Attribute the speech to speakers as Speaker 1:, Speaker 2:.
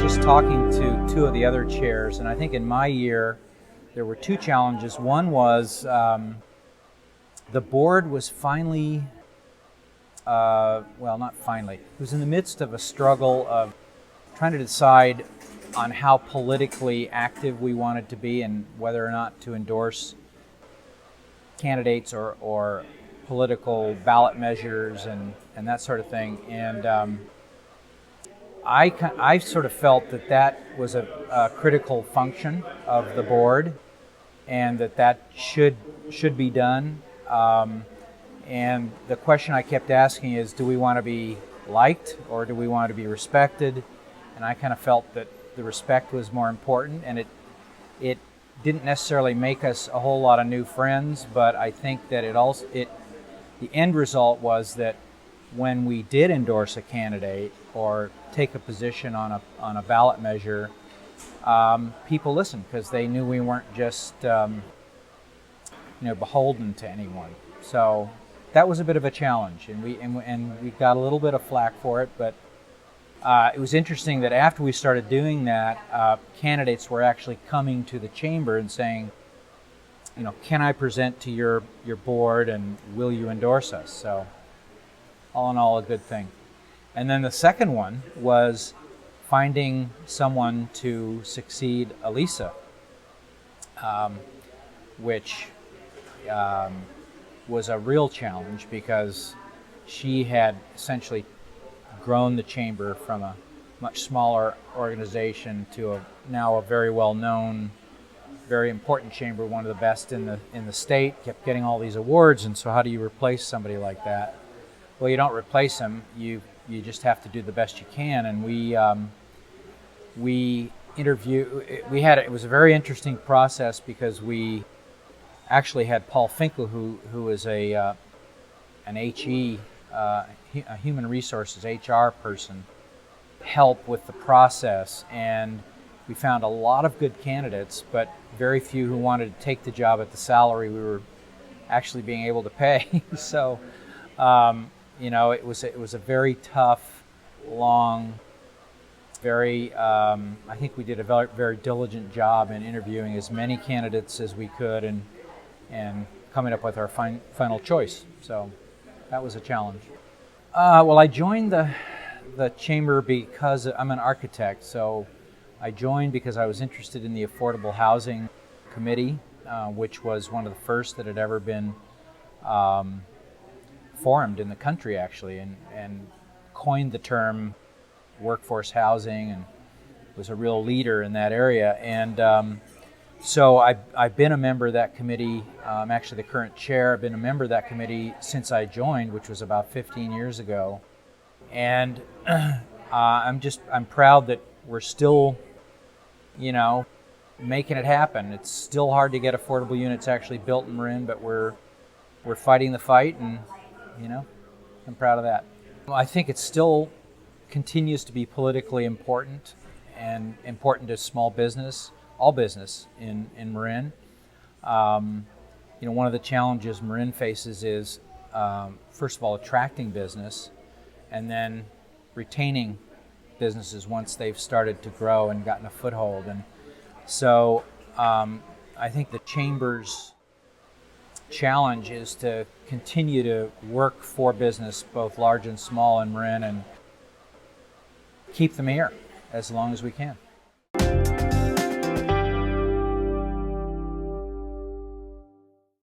Speaker 1: just talking to two of the other chairs, and I think in my year there were two challenges. One was the board was finally, well, not finally, it was in the midst of a struggle of trying to decide on how politically active we wanted to be and whether or not to endorse candidates or political ballot measures and that sort of thing. And I sort of felt that was a critical function of the board, and that should be done. And the question I kept asking is, do we want to be liked or do we want to be respected? And I kind of felt that the respect was more important, and it didn't necessarily make us a whole lot of new friends, but I think that the end result was that when we did endorse a candidate or take a position on a ballot measure, people listened because they knew we weren't just beholden to anyone. So that was a bit of a challenge, and we got a little bit of flack for it, but it was interesting that after we started doing that, candidates were actually coming to the chamber and saying, can I present to your board and will you endorse us? So all in all, a good thing. And then the second one was finding someone to succeed Elisa, which was a real challenge because she had essentially grown the chamber from a much smaller organization to now a very well-known, very important chamber, one of the best in the state, kept getting all these awards. And so how do you replace somebody like that? Well, you don't replace them, you just have to do the best you can. And it was a very interesting process because we actually had Paul Finkel, who is an HE, a human resources HR person, help with the process, and we found a lot of good candidates, but very few who wanted to take the job at the salary we were actually being able to pay. So, it was a very tough, long, very. I think we did a very, very diligent job in interviewing as many candidates as we could and coming up with our final choice. So that was a challenge. Well, I joined the chamber because I'm an architect, so I joined because I was interested in the Affordable Housing Committee, which was one of the first that had ever been formed in the country, actually, and coined the term workforce housing and was a real leader in that area. And so I've been a member of that committee. I'm actually the current chair. I've been a member of that committee since I joined, which was about 15 years ago. And I'm proud that we're still, making it happen. It's still hard to get affordable units actually built in Marin, but we're fighting the fight, and I'm proud of that. I think it still continues to be politically important and important to small business, all business in Marin. One of the challenges Marin faces is, first of all, attracting business, and then retaining businesses once they've started to grow and gotten a foothold. And so I think the Chamber's challenge is to continue to work for business, both large and small, in Marin, and keep them here as long as we can.